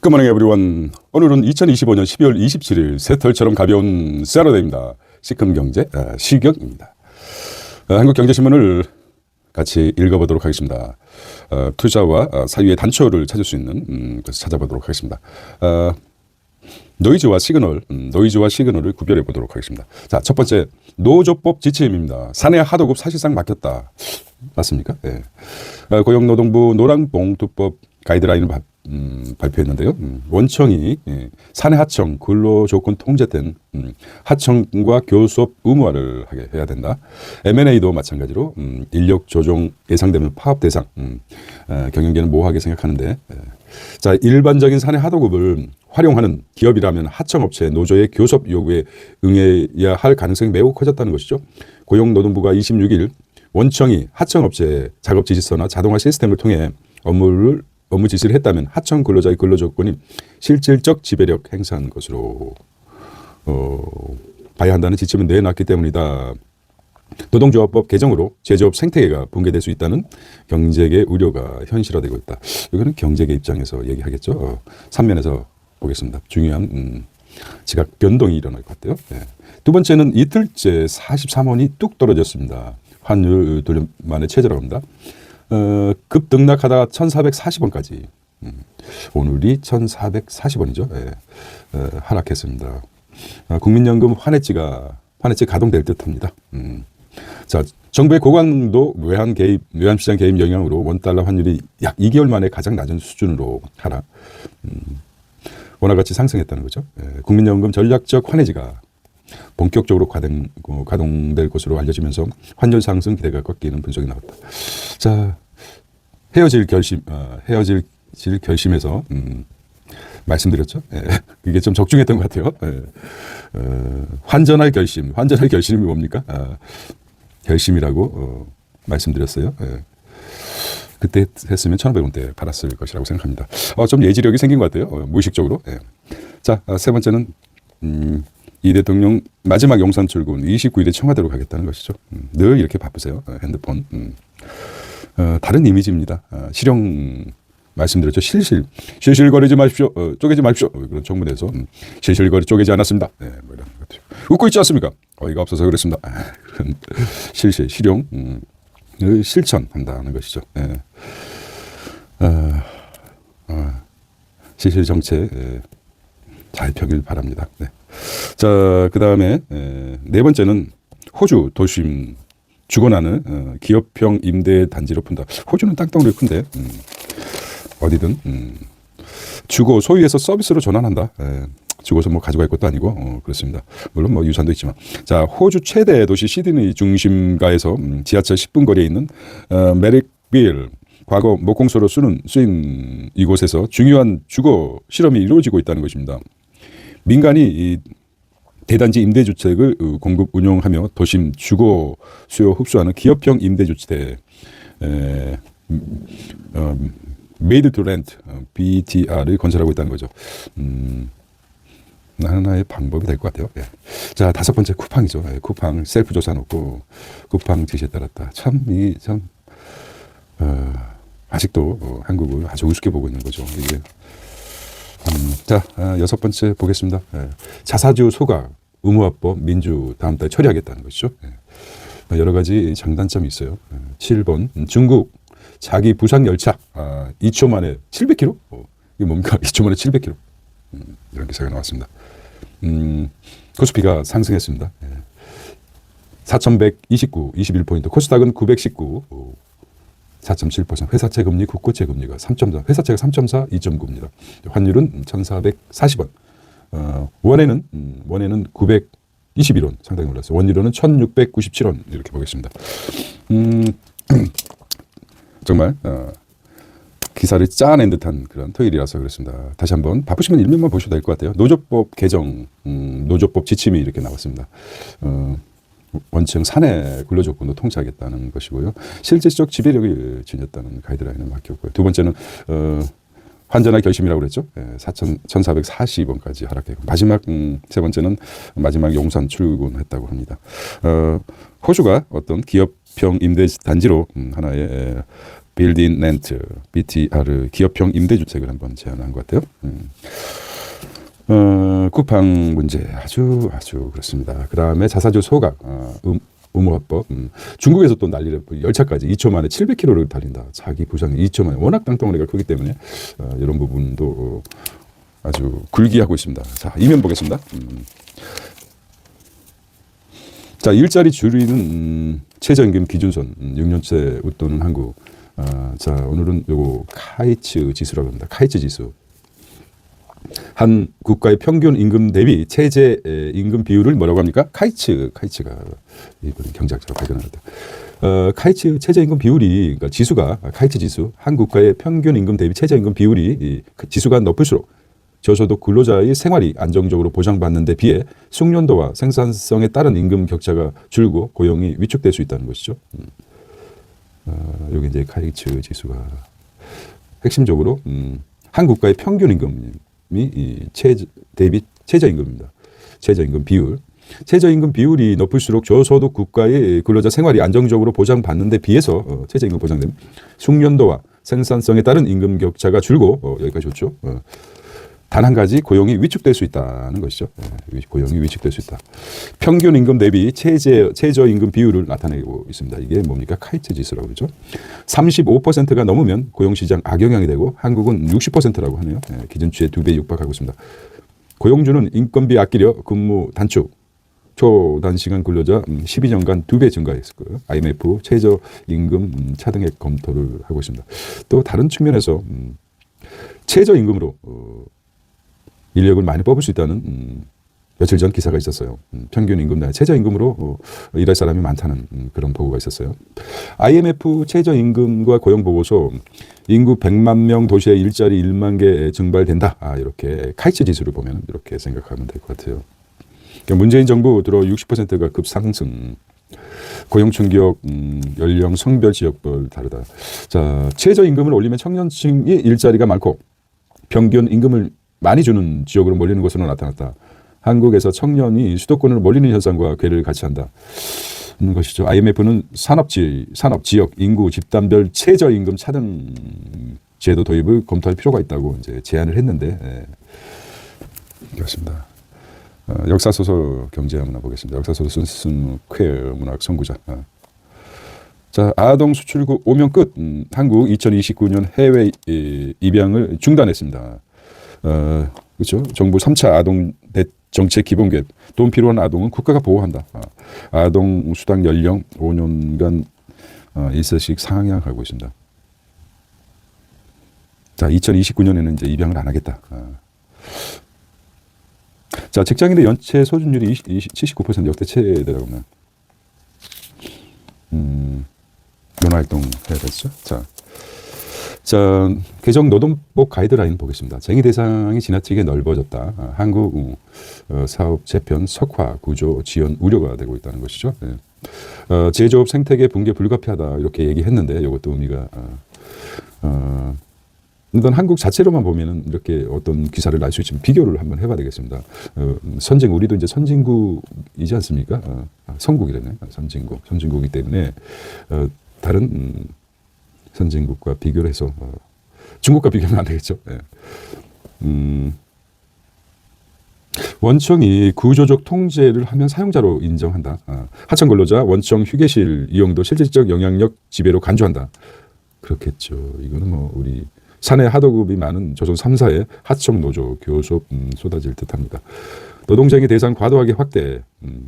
Good morning everyone. 오늘은 2025년 12월 27일 새털처럼 가벼운 세러데이입니다. 시금경제 시경입니다. 한국경제신문을 같이 읽어보도록 하겠습니다. 투자와 사유의 단초를 찾을 수 있는 것을 찾아보도록 하겠습니다. 노이즈와 시그널을 구별해 보도록 하겠습니다. 자, 첫 번째 노조법 지침입니다. 사내 하도급 사실상 막혔다. 맞습니까? 네. 고용노동부 노란봉투법 가이드라인을 발표했는데요. 원청이 사내 하청 근로조건 통제된 하청과 교수업 의무화를 하게 해야 된다. M&A도 마찬가지로 인력 조정 예상되면 파업 대상, 경영계는 모호하게 생각하는데, 자, 일반적인 사내 하도급을 활용하는 기업이라면 하청업체 노조의 교섭 요구에 응해야 할 가능성이 매우 커졌다는 것이죠. 고용노동부가 26일 원청이 하청업체의 작업지시서나 자동화 시스템을 통해 업무 지시를 했다면 하청 근로자의 근로조건이 실질적 지배력 행사한 것으로 봐야 한다는 지침을 내놨기 때문이다. 노동조합법 개정으로 제조업 생태계가 붕괴될 수 있다는 경제계 우려가 현실화되고 있다. 이거는 경제계 입장에서 얘기하겠죠. 3면에서 보겠습니다. 중요한 지각 변동이 일어날 것 같아요. 네. 두 번째는 이틀째 43원이 뚝 떨어졌습니다. 환율 돌림만의 최저라고 합니다. 급등락하다가 1,440원까지. 오늘이 1,440원이죠. 네. 하락했습니다. 국민연금 환해지 가동될 듯합니다. 자, 정부의 고강도 외환시장 개입 영향으로 원달러 환율이 약 2개월 만에 가장 낮은 수준으로 하락. 원화같이 상승했다는 거죠. 네. 국민연금 전략적 환해지가 본격적으로 가동될 것으로 알려지면서 환율 상승 기대가 꺾이는 분석이 나왔다. 자, 헤어질 결심에서 말씀드렸죠. 예, 이게 좀 적중했던 것 같아요. 예, 환전할 결심이 뭡니까? 결심이라고 말씀드렸어요. 예. 그때 했으면 1,500원대 팔았을 것이라고 생각합니다. 좀 예지력이 생긴 것 같아요. 무의식적으로. 예. 자, 세 번째는 이 대통령 마지막 용산 출근 29일에 청와대로 가겠다는 것이죠. 늘 이렇게 바쁘세요. 핸드폰. 다른 이미지입니다. 실형 말씀드렸죠. 실실거리지 마십시오. 쪼개지 마십시오. 그런 청문회에서 실실거리 쪼개지 않았습니다. 네, 뭐 이런 것들. 웃고 있지 않습니까? 어이가 없어서 그렇습니다. 그런 실형을 실천한다는 것이죠. 네. 실실 정책 잘 펴길 바랍니다. 네. 자, 그 다음에 네 번째는 호주 도심 주거난을 기업형 임대 단지로 푼다. 호주는 땅덩어리 큰데 어디든 주거 소유해서 서비스로 전환한다. 주고서 뭐 가져갈 것도 아니고 그렇습니다. 물론 뭐 유산도 있지만. 자, 호주 최대 도시 시드니 중심가에서 지하철 10분 거리에 있는 메릭빌 과거 목공소로 쓰인 이곳에서 중요한 주거 실험이 이루어지고 있다는 것입니다. 민간이 이 대단지 임대주택을 공급 운용하며 도심 주거 수요 흡수하는 기업형 임대주택 메이드 투 렌트 BTR을 건설하고 있다는 거죠. 하나의 방법이 될 것 같아요. 예. 자, 다섯 번째 쿠팡이죠. 예, 쿠팡 셀프 조사 놓고 쿠팡 지시에 따랐다. 아직도 한국을 아주 우습게 보고 있는 거죠. 이게. 자, 여섯 번째 보겠습니다. 자사주 소각 의무화법 민주 다음 달 처리하겠다는 것이죠. 여러 가지 장단점이 있어요. 7번 중국 자기 부상 열차 2초 만에 700km? 이게 뭡니까? 2초 만에 700km. 이런 기사가 나왔습니다. 코스피가 상승했습니다. 4,129, 21포인트. 코스닥은 919, 4.7%. 회사채 금리, 국고채 금리가 3.4, 회사채가 3.4, 2.9입니다. 환율은 1,440원. 원에는 921원 상당히 올랐어요. 원유로는 1,697원 이렇게 보겠습니다. 정말 기사를 짜낸 듯한 그런 토요일이라서 그렇습니다. 다시 한번 바쁘시면 일면만 보셔도 될 것 같아요. 노조법 개정, 노조법 지침이 이렇게 나왔습니다. 원청 사내 근로조건도 통제하겠다는 것이고요. 실질적 지배력을 지녔다는 가이드라인을 맡겼고요. 두 번째는 환전할 결심이라고 그랬죠. 1,440원까지 하락했고 마지막 세 번째는 마지막 용산 출근했다고 합니다. 호주가 어떤 기업형 임대 단지로 하나의 빌딩 렌트, BTR, 기업형 임대주택을 한번 제안한 것 같아요. 쿠팡 문제 아주 그렇습니다. 그 다음에 자사주 소각, 의무화법. 중국에서 또 난리를, 열차까지 2초 만에 700km를 달린다. 자기 부상이 2초 만에. 워낙 땅덩어리가 크기 때문에 이런 부분도 아주 굴기하고 있습니다. 자, 이면 보겠습니다. 자, 일자리 줄이는 최저임금 기준선 6년째 웃도는 한국. 자, 오늘은 요거 카이츠 지수라고 합니다. 카이츠 지수. 한 국가의 평균 임금 대비 최저 임금 비율을 뭐라고 합니까? 카이츠가 이번 경제학자가 발견했다. 카이츠 최저임금 비율이, 그러니까 지수가, 카이츠 지수, 한 국가의 평균 임금 대비 최저임금 비율이 지수가 높을수록 저소득 근로자의 생활이 안정적으로 보장받는 데 비해 숙련도와 생산성에 따른 임금 격차가 줄고 고용이 위축될 수 있다는 것이죠. 여기 이제 카이츠 지수가 핵심적으로 한 국가의 평균 임금이 대비 최저임금입니다. 최저임금 비율. 최저임금 비율이 높을수록 저소득 국가의 근로자 생활이 안정적으로 보장받는 데 비해서 최저임금 보장되면 숙련도와 생산성에 따른 임금 격차가 줄고 여기까지 좋죠. 단 한 가지 고용이 위축될 수 있다는 것이죠. 고용이 위축될 수 있다. 평균 임금 대비 최저임금 비율을 나타내고 있습니다. 이게 뭡니까? 카이츠 지수라고 그러죠. 35%가 넘으면 고용시장 악영향이 되고 한국은 60%라고 하네요. 기준치의 2배 육박하고 있습니다. 고용주는 인건비 아끼려 근무 단축, 초단시간 근로자 12년간 2배 증가했을 거예요. IMF 최저임금 차등액 검토를 하고 있습니다. 또 다른 측면에서 최저임금으로 인력을 많이 뽑을 수 있다는 며칠 전 기사가 있었어요. 평균 임금 내 최저임금으로 일할 사람이 많다는 그런 보고가 있었어요. IMF 최저임금과 고용보고서 인구 100만 명 도시의 일자리 1만 개 증발된다. 이렇게 카이츠 지수를 보면 이렇게 생각하면 될 것 같아요. 그러니까 문재인 정부 들어 60%가 급상승. 고용 충격, 연령, 성별, 지역별 다르다. 자, 최저임금을 올리면 청년층이 일자리가 많고 평균 임금을 많이 주는 지역으로 몰리는 것으로 나타났다. 한국에서 청년이 수도권으로 몰리는 현상과 궤를 같이 한다. 는 것이죠. IMF는 산업 지역, 인구, 집단별 최저임금 차등 제도 도입을 검토할 필요가 있다고 이제 제안을 했는데, 그렇습니다. 역사소설 경제 한번 보겠습니다. 역사소설 쓴 퀘어 문학 선구자. 자, 아동 수출국 오면 끝. 한국 2029년 해외 입양을 중단했습니다. 그렇죠. 정부 3차 아동 정책 기본 계획. 돈 필요한 아동은 국가가 보호한다. 아동 수당 연령 5년간 1세씩 상향하고 있습니다. 자, 2029년에는 이제 입양을 안 하겠다. 자, 직장인의 연체 소진율이 79% 역대 최대라고 하면 논화활동 해야 되죠. 자, 개정 노동법 가이드라인 보겠습니다. 쟁의 대상이 지나치게 넓어졌다. 한국 사업 재편 석화 구조 지연 우려가 되고 있다는 것이죠. 제조업 생태계 붕괴 불가피하다 이렇게 얘기했는데 이것도 의미가 일단 한국 자체로만 보면은 이렇게 어떤 기사를 알 수 있지만 비교를 한번 해봐야 되겠습니다. 우리도 이제 선진국이지 않습니까? 선국이라네. 선진국이기 때문에 다른 선진국과 비교를 해서 중국과 비교하면 안 되겠죠. 원청이 구조적 통제를 하면 사용자로 인정한다. 하청 근로자 원청 휴게실 이용도 실질적 영향력 지배로 간주한다. 그렇겠죠. 이거는 뭐 우리 사내 하도급이 많은 조선 3사의 하청 노조 교섭 쏟아질 듯합니다. 노동쟁의 대상 과도하게 확대,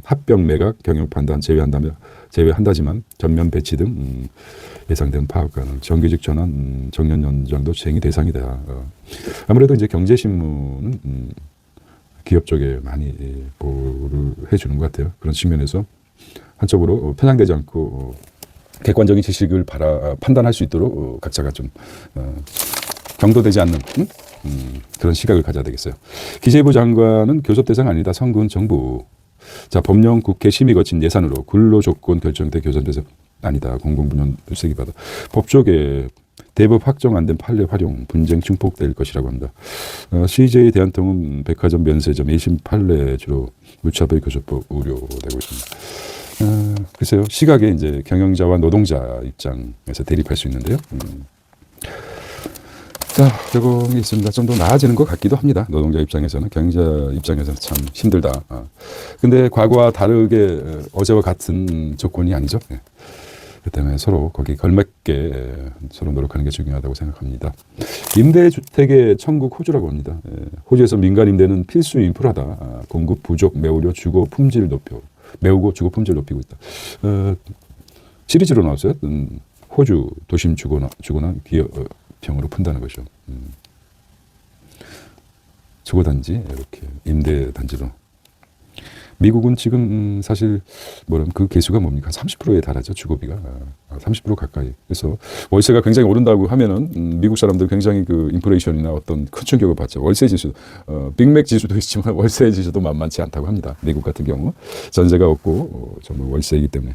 합병 매각 경영 판단 제외한다지만 전면 배치 등 예상된 파악 가능, 정규직 전환, 정년 연장도 쟁의 대상이다. 아무래도 이제 경제신문은 기업 쪽에 많이 보호를 해주는 것 같아요. 그런 측면에서 한쪽으로 편향되지 않고 객관적인 지식을 판단할 수 있도록 각자가 좀 경도되지 않는 그런 시각을 가져야 되겠어요. 기재부 장관은 교섭 대상 아니다. 선군 정부. 자, 법령 국회 심의 거친 예산으로 근로조건 결정된 교섭 대상 아니다. 공공부문 일세기받아. 법조계 대법 확정 안 된 판례 활용 분쟁 증폭될 것이라고 합니다. CJ 대한통운 백화점 면세점 1심 판례 주로 무차별 교섭법 우려되고 있습니다. 글쎄요. 시각에 이제 경영자와 노동자 입장에서 대립할 수 있는데요. 자, 저거 있습니다. 좀 더 나아지는 것 같기도 합니다. 노동자 입장에서는, 경영자 입장에서는 참 힘들다. 근데 과거와 다르게 어제와 같은 조건이 아니죠. 예. 그 때문에 서로 거기 걸맞게 서로 노력하는 게 중요하다고 생각합니다. 임대주택의 천국 호주라고 합니다. 호주에서 민간 임대는 필수 인프라다. 공급 부족, 메우려 주거 품질 높여, 메우고 주거 품질 높이고 있다. 시리즈로 나왔어요. 호주 도심 주거난 기업형으로 푼다는 것이죠. 주거단지 이렇게 임대단지로. 미국은 지금 사실 뭐라면 그 개수가 뭡니까? 30%에 달하죠. 주거비가 30% 가까이. 그래서 월세가 굉장히 오른다고 하면은 미국 사람들 굉장히 그 인플레이션이나 어떤 큰 충격을 받죠. 월세 지수, 빅맥 지수도 있지만 월세 지수도 만만치 않다고 합니다. 미국 같은 경우 전세가 없고 전부 월세이기 때문에.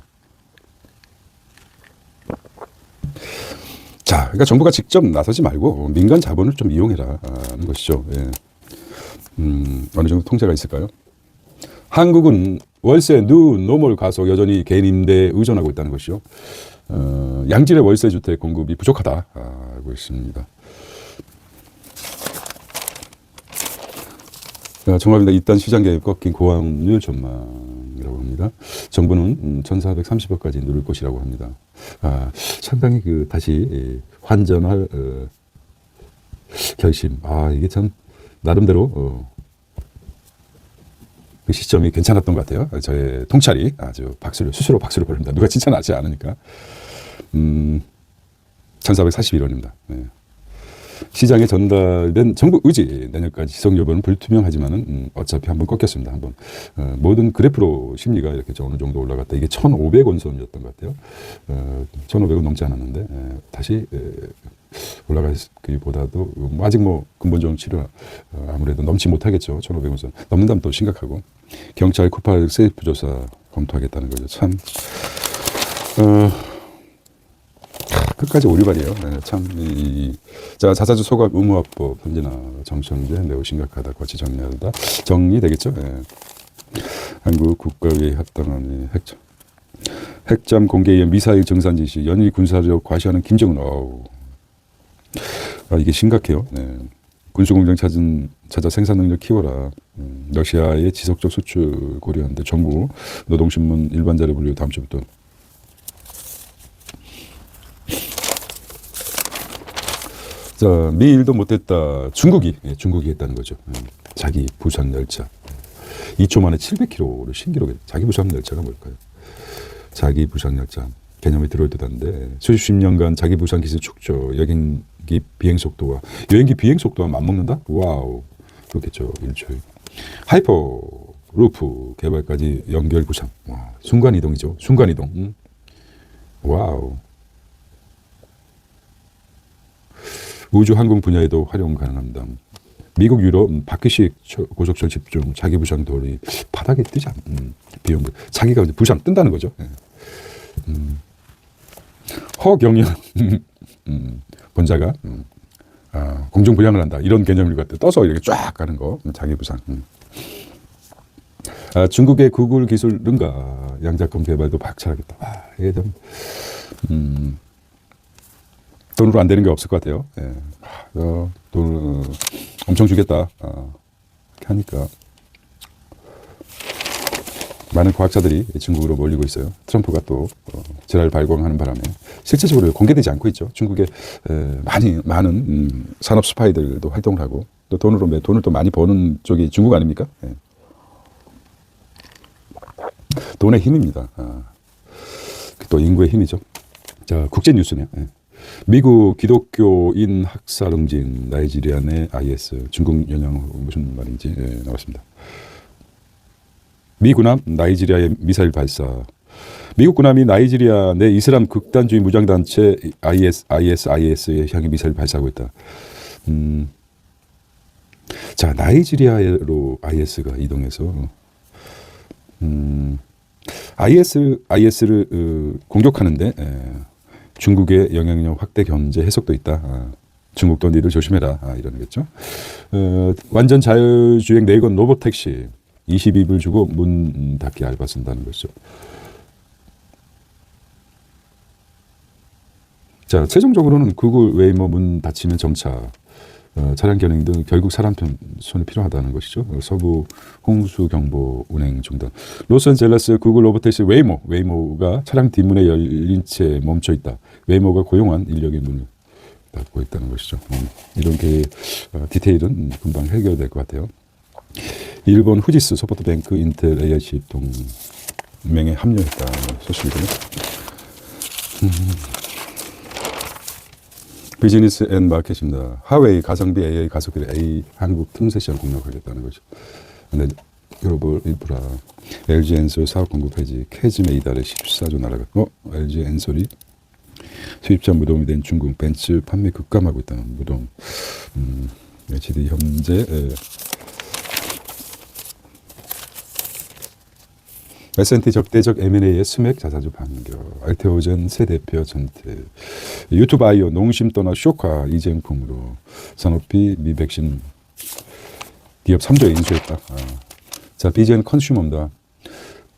자, 그러니까 정부가 직접 나서지 말고 민간 자본을 좀 이용해라 하는 것이죠. 예. 어느 정도 통제가 있을까요? 한국은 월세 노멀 가속 여전히 개인 임대에 의존하고 있다는 것이죠. 양질의 월세 주택 공급이 부족하다 알고 있습니다. 정말입니다. 이딴 시장 개입 꺾인 고환율 전망이라고 합니다. 정부는 1,430억까지 누를 것이라고 합니다. 상당히 그 다시 환전할 결심. 이게 참 나름대로 그 시점이 괜찮았던 것 같아요. 저의 통찰이 아주 스스로 박수를 보냅니다. 누가 칭찬하지 않으니까. 1,441원입니다. 네. 시장에 전달된 정부 의지 내년까지 지속 여부는 불투명하지만은 어차피 한번 꺾였습니다. 한번 모든 그래프로 심리가 이렇게 어느 정도 올라갔다. 이게 1,500원 선이었던 것 같아요. 1,500원 넘지 않았는데 다시 올라가기보다도 아직 근본적인 치료 아무래도 넘지 못하겠죠. 1,500원 선 넘는다면 또 심각하고. 경찰 쿠팔 세이프 조사 검토하겠다는 거죠. 참 끝까지 오리발이에요. 참, 자, 자사주 소각 의무화법, 현재나 정청제 매우 심각하다. 거치 정리하다. 정리되겠죠? 한국 국가위에 합당한 핵잠 공개에 의한 미사일 정산 지시, 연일 군사력 과시하는 김정은. 이게 심각해요. 군수공장 찾아 생산 능력 키워라. 러시아의 지속적 수출 고려하는데 정부 노동신문 일반자료 분류 다음 주부터. 자, 미일도 못했다. 중국이 했다는 거죠. 자기 부산 열차 2초 만에 700km를 신기록에. 자기 부산 열차가 뭘까요? 자기 부산 열차 개념이 들어올 듯한데 수십 년간 자기 부산 기술 축조, 여행기 비행 속도와 맞먹는다? 와우, 그렇겠죠. 1초에 하이퍼 루프 개발까지 연결 구상. 순간 이동이죠. 순간 이동. 와우. 우주 항공 분야에도 활용 가능합니다. 미국, 유럽, 바퀴식 고속철 집중, 자기 부상 도리 바닥에 뜨지 않는 비용. 자기가 이제 부상 뜬다는 거죠. 허경영 본자가 공중 부양을 한다. 이런 개념을 갖다 떠서 이렇게 쫙 가는 거. 자기 부상. 중국의 구글 기술 능가 양자컴 개발도 박차하겠다. 이게 좀 돈으로 안 되는 게 없을 것 같아요. 돈을 엄청 주겠다. 이렇게 하니까 많은 과학자들이 중국으로 몰리고 있어요. 트럼프가 또 지랄 발광하는 바람에 실질적으로 공개되지 않고 있죠. 중국에 많은 산업 스파이들도 활동을 하고 또 돈을 또 많이 버는 쪽이 중국 아닙니까? 돈의 힘입니다. 또 인구의 힘이죠. 자, 국제 뉴스네요. 미국 기독교인 학살 응징, 나이지리아 내 IS, 중국 영향 무슨 말인지 나왔습니다. 미 군함 나이지리아의 미사일 발사. 미국 군함이 나이지리아 내 이슬람 극단주의 무장단체 ISIS에 향해 미사일 발사하고 있다. 자, 나이지리아로 IS가 이동해서 IS를 공격하는데 중국의 영향력 확대 견제 해석도 있다. 중국도 니들 조심해라. 이런 거겠죠. 완전 자율주행 네건 로봇택시 22불 주고 문 닫기 알바 쓴다는 거죠. 자, 최종적으로는 구글 웨이모 문 닫히면 정차, 차량 견인 등 결국 사람 손이 필요하다는 것이죠. 서부 홍수 경보 운행 중단. 로스앤젤레스 구글 로보택시 웨이모가 차량 뒷문에 열린 채 멈춰 있다. 웨이모가 고용한 인력의 문을 닫고 있다는 것이죠. 이런 디테일은 금방 해결될 것 같아요. 일본 후지스 소프트뱅크 인텔 AIC 동맹에 합류했다는 소식이고요. 비즈니스 앤 마켓입니다. 하웨이 가성비 AI 가속기 A 한국 틈새 시장 공략하겠다는 거죠. 근데 글로벌 인프라 LG 엔솔 사업 공급 폐지 캐즘에 이달에 14조 날아갔고 LG 엔솔이 수입자 무덤이 된 중국 벤츠 판매 급감하고 있다는 무덤. HD 현재 S&T 적대적 M&A의 스맥 자사주 반격, 알테오젠 새 대표 전퇴, 유튜바이오 농심 떠나 쇼카 이제품으로 산업비 미백신 기업 3조에 인수했다. 자, BGN 컨슈머입니다.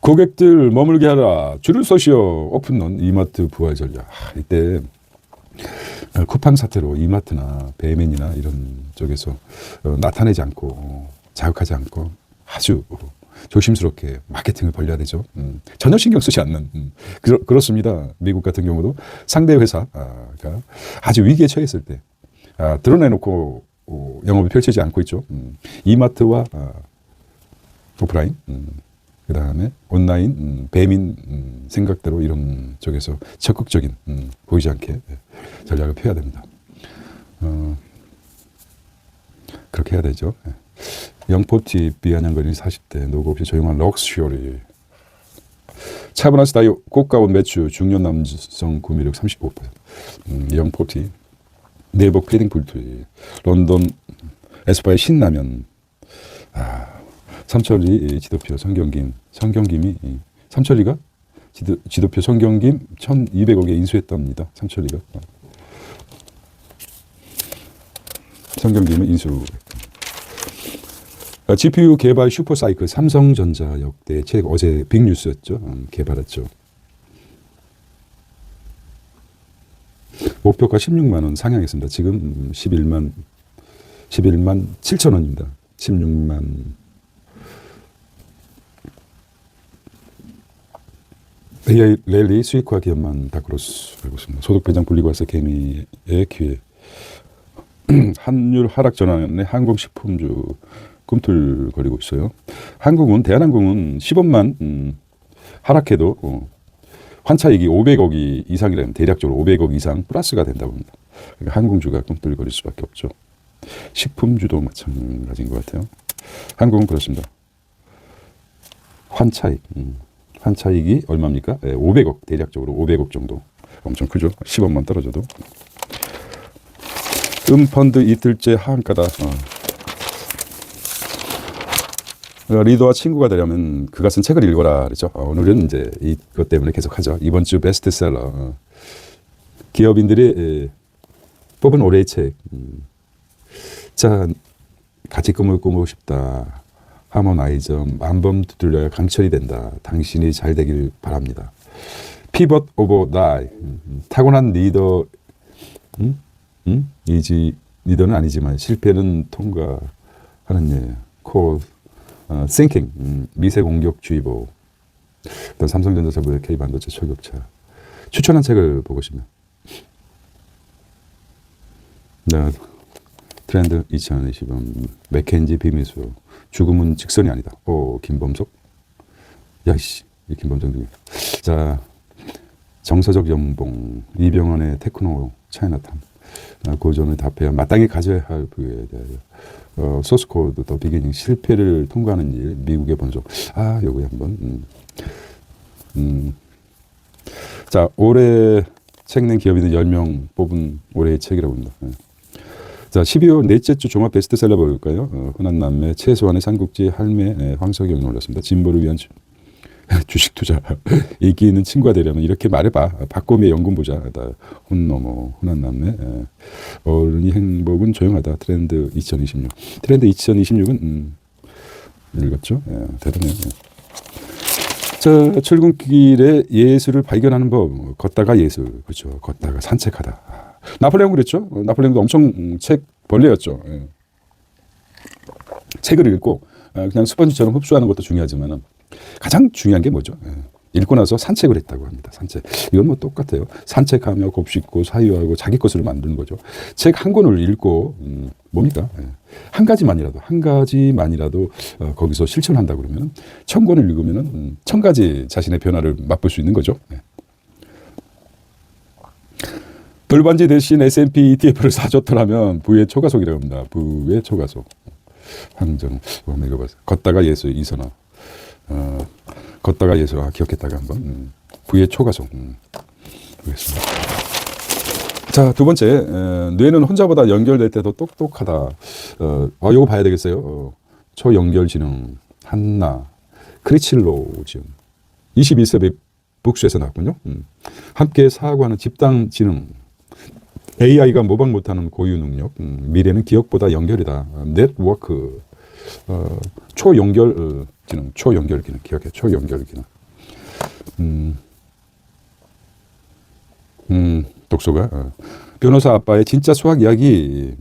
고객들 머물게 하라. 줄을 서시오. 오픈런 이마트 부활 전략. 이때 쿠팡 사태로 이마트나 배맨이나 이런 쪽에서 나타내지 않고 자극하지 않고 아주 조심스럽게 마케팅을 벌려야 되죠. 전혀 신경 쓰지 않는. 그렇습니다. 미국 같은 경우도 상대 회사가 아주 위기에 처했을 때 드러내놓고 영업이 펼치지 않고 있죠. 이마트와 오프라인, 그 다음에 온라인, 배민 생각대로 이런 쪽에서 적극적인 보이지 않게 전략을 펴야 됩니다. 그렇게 해야 되죠. 영포티 비아냥거리는 40대 노고 없이 조용한 럭셔리. 차브나스 다이오 고가원 매출 중년 남성 구매력 35%. 영포티 내복 패딩 불투. 런던 에스파의 신라면. 삼천리 지도표 성경김이 삼천리가 지도표 성경김 1,200억에 인수했답니다. 삼천리가 성경김을 인수. GPU 개발 슈퍼사이클 삼성전자 역대 최고. 어제 빅뉴스였죠. 개발했죠. 목표가 16만 원 상향했습니다. 지금 11만 7천 원입니다. 16만. AI 랠리 수익화 기업만 다크로스 알고 있습니다. 소득 배당 분리과세 개미의 기회. 환율 하락 전환에 항공식품주 꿈틀거리고 있어요. 대한항공은 10원만 하락해도 환차익이 500억이 이상이라면 대략적으로 500억 이상 플러스가 된다고 합니다. 그러니까 항공주가 꿈틀거릴 수밖에 없죠. 식품주도 마찬가지인 것 같아요. 항공은 그렇습니다. 환차익이 얼마입니까? 500억, 대략적으로 500억 정도. 엄청 크죠. 10원만 떨어져도. 펀드 이틀째 하한가다. 리더와 친구가 되려면 그가 쓴 책을 읽어라 그랬죠. 오늘은 이제 이것 때문에 계속하죠. 이번 주 베스트셀러. 기업인들이 뽑은 올해의 책. 자, 같이 꿈을 꾸고 싶다. 하모나이저 만번 두들려야 강철이 된다. 당신이 잘 되길 바랍니다. 피벗 오버 다이. 타고난 리더. 리더는 아니지만 실패는 통과하는 예. 코 thinking. 미세 공격주의보. 일단 삼성전자 세부의 K반도체 초격차. 추천한 책을 보고 싶네요. 네. 트렌드 2020년 맥켄지 비밀수. 죽음은 직선이 아니다. 김범석. 야이씨, 이 김범석 중에. 자, 정서적 연봉. 이병헌의 테크노 차이나타운. 고전을 답해야 마땅히 가져야 할 부여에 대하여. 소스코드 더 비기닝. 실패를 통과하는 일. 미국의 번속. 요거 한번. 자, 올해 책 낸 기업인들 10명 뽑은 올해의 책이라고 합니다. 자, 12월 넷째 주 종합 베스트셀러 볼까요? 흔한 남매, 최소한의 삼국지, 할매, 황석영이 올랐습니다. 진보를 위한 주식 투자. 인기 있는 친구가 되려면 이렇게 말해봐. 박고미의 연금 보자. 혼너머, 흔한 남매. 어른이 행복은 조용하다. 트렌드 2026. 트렌드 2026은 읽었죠? 대단해요. 자, 출근길에 예술을 발견하는 법. 걷다가 예술. 그렇죠. 걷다가 산책하다. 나폴레옹 그랬죠. 나폴레옹도 엄청 책 벌레였죠. 예. 책을 읽고 그냥 스펀지처럼 흡수하는 것도 중요하지만 가장 중요한 게 뭐죠? 예. 읽고 나서 산책을 했다고 합니다. 산책. 이건 뭐 똑같아요. 산책하며 곱씹고 사유하고 자기 것으로 만드는 거죠. 책 한 권을 읽고 뭡니까? 예. 한 가지만이라도 거기서 실천한다 그러면 1000권을 읽으면 1000가지 자신의 변화를 맛볼 수 있는 거죠. 예. 돌반지 대신 S&P ETF를 사줬더라면 부의 초과속이라고 합니다. 부의 초과속. 황정. 한번 읽어봤어요. 걷다가 예수 이선아. 걷다가 예수. 기억했다가 한번. 부의 초과속. 보겠습니다. 자, 두 번째. 뇌는 혼자보다 연결될 때도 똑똑하다. 요거 봐야 되겠어요. 초연결지능. 한나. 크리칠로지움. 21세기 북수에서 나왔군요. 함께 사고하는 집단지능. AI가 모방 못하는 고유 능력. 미래는 기억보다 연결이다. 네트워크. 초연결 기능. 초연결 기능. 기억해. 초연결 기능. 독서가. 변호사 아빠의 진짜 수학 이야기.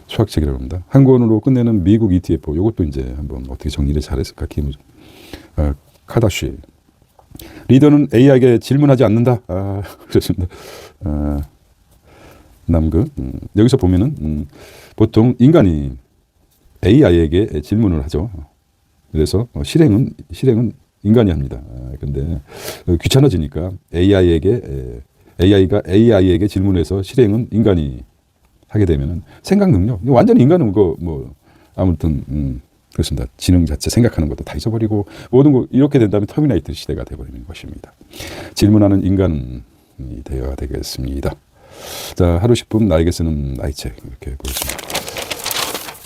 수학책이라고 합니다. 한 권으로 끝내는 미국 ETF. 이것도 이제 한번 어떻게 정리를 잘했을까. 카다쉬. 리더는 AI에게 질문하지 않는다. 그렇습니다. 남극. 여기서 보면은 보통 인간이 AI에게 질문을 하죠. 그래서 실행은 인간이 합니다. 근데 귀찮아지니까 AI가 AI에게 질문해서 실행은 인간이 하게 되면은 생각 능력. 완전히 인간은 아무튼 그렇습니다. 지능 자체 생각하는 것도 다 잊어버리고 모든 거 이렇게 된다면 터미네이터 시대가 되어버리는 것입니다. 질문하는 인간이 되어야 되겠습니다. 자, 하루 10분 나에게 쓰는 나의 책 이렇게 보겠습니다.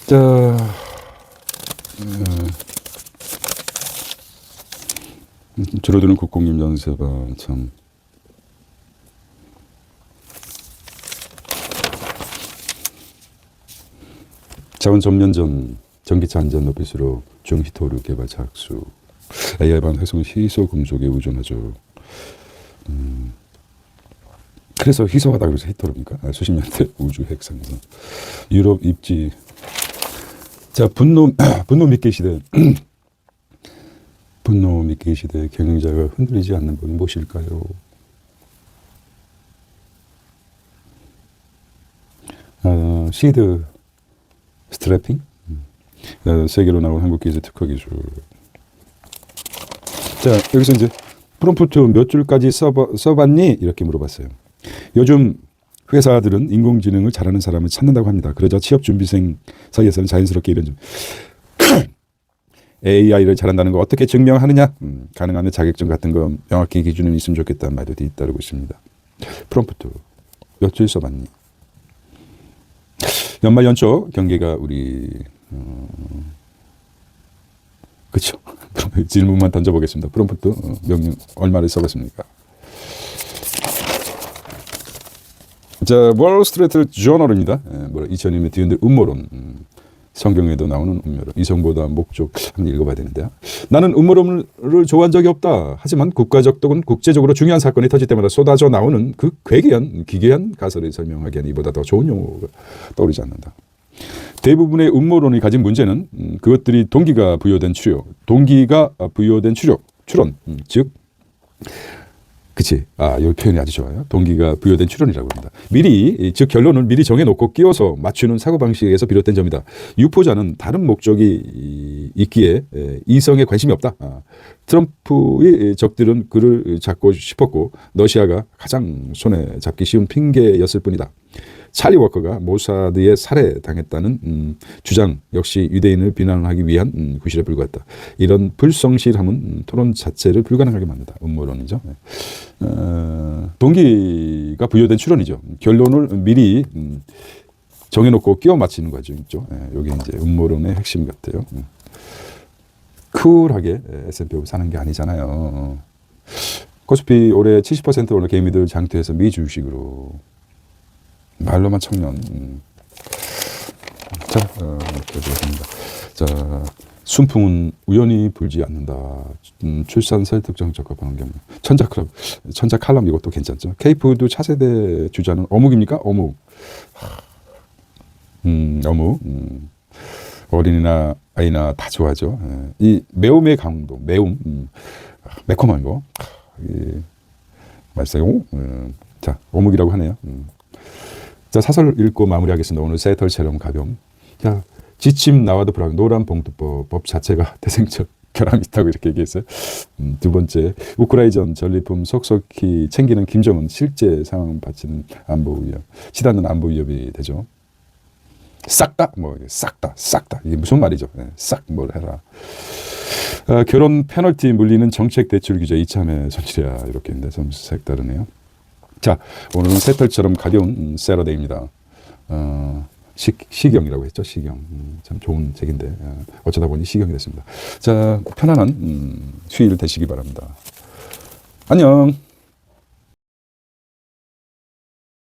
자, 줄어드는 국공립 연세가 참 자원 전면전 전기차 안전 높일수록 중히토르 개발 착수. AI반 회송 희소 금속에 의존하죠. 그래서 희소하다 그래서 히토르입니까? 수십 년대 우주 핵 상승. 유럽 입지. 자, 분노 믿기 시대. 분노 믿기 시대 경영자가 흔들리지 않는 법이 무엇일까요? 시드 스트래핑. 세계로 나온 한국 기술 특허 기술. 자, 여기서 이제 프롬프트 몇 줄까지 써봤니? 이렇게 물어봤어요. 요즘 회사들은 인공지능을 잘하는 사람을 찾는다고 합니다. 그러자 취업준비생 사이에서는 자연스럽게 이런 좀 AI를 잘한다는 거 어떻게 증명하느냐? 가능하면 자격증 같은 거 명확히 기준이 있으면 좋겠다는 말도 뒤따르고 있습니다. 프롬프트 몇 줄 써봤니? 연말 연초 경계가 우리 그렇죠. 질문만 던져보겠습니다. 프롬프트 명령 얼마를 써봤습니까? 자, 월스트리트 저널입니다. 2000년에 뒤흔들 음모론. 성경에도 나오는 음모론. 이성보다 목적. 한번 읽어봐야 되는데요. 나는 음모론을 좋아한 적이 없다. 하지만 국가적 또는 국제적으로 중요한 사건이 터질 때마다 쏟아져 나오는 그 괴기한 기괴한 가설을 설명하기에는 이보다 더 좋은 용어가 떠오르지 않는다. 대부분의 음모론이 가진 문제는 그것들이 동기가 부여된 추론, 즉 그치. 이 표현이 아주 좋아요. 동기가 부여된 추론이라고 합니다. 즉 결론을 미리 정해놓고 끼워서 맞추는 사고방식에서 비롯된 점이다. 유포자는 다른 목적이 있기에 이성에 관심이 없다. 트럼프의 적들은 그를 잡고 싶었고 러시아가 가장 손에 잡기 쉬운 핑계였을 뿐이다. 찰리 워커가 모사드에 살해당했다는 주장 역시 유대인을 비난하기 위한 구실에 불과했다. 이런 불성실함은 토론 자체를 불가능하게 만든다. 음모론이죠. 동기가 부여된 추론이죠. 결론을 미리 정해놓고 끼워 맞히는 거죠. 이게 이제 음모론의 핵심 같아요. 쿨하게 S&P 사는 게 아니잖아요. 코스피 올해 70% 오늘 개미들 장투해서 미주식으로. 말로만 청년. 자, 이렇게 되겠습니다. 자, 순풍은 우연히 불지 않는다. 출산 설득 정책과 반경. 천자 칼럼 이것도 괜찮죠. 케이푸드 차세대 주자는 어묵입니까? 어묵. 어묵. 어린이나 아이나 다 좋아하죠. 예. 이 매움의 강도, 매움, 매콤한 거. 맛있어요. 자, 어묵이라고 하네요. 자, 사설 읽고 마무리하겠습니다. 오늘 새털처럼 가벼움. 자, 지침 나와도 불안 노란 봉투법 법 자체가 대생적 결함이 있다고 이렇게 얘기했어요. 두 번째, 우크라이전 전리품 속속히 챙기는 김정은 실제 상황 받치는 안보 위협. 치닫는 안보 위협이 되죠. 싹 다, 싹 다. 이게 무슨 말이죠? 네, 싹 뭘 해라. 결혼 페널티 물리는 정책 대출 규제 이참에 손질이야. 이렇게 있는데 좀 색다르네요. 자, 오늘은 새털처럼 가벼운 세러데이입니다. 시경이라고 했죠. 시경. 참 좋은 책인데 어쩌다 보니 시경이 됐습니다. 자, 편안한 휴일 되시기 바랍니다. 안녕.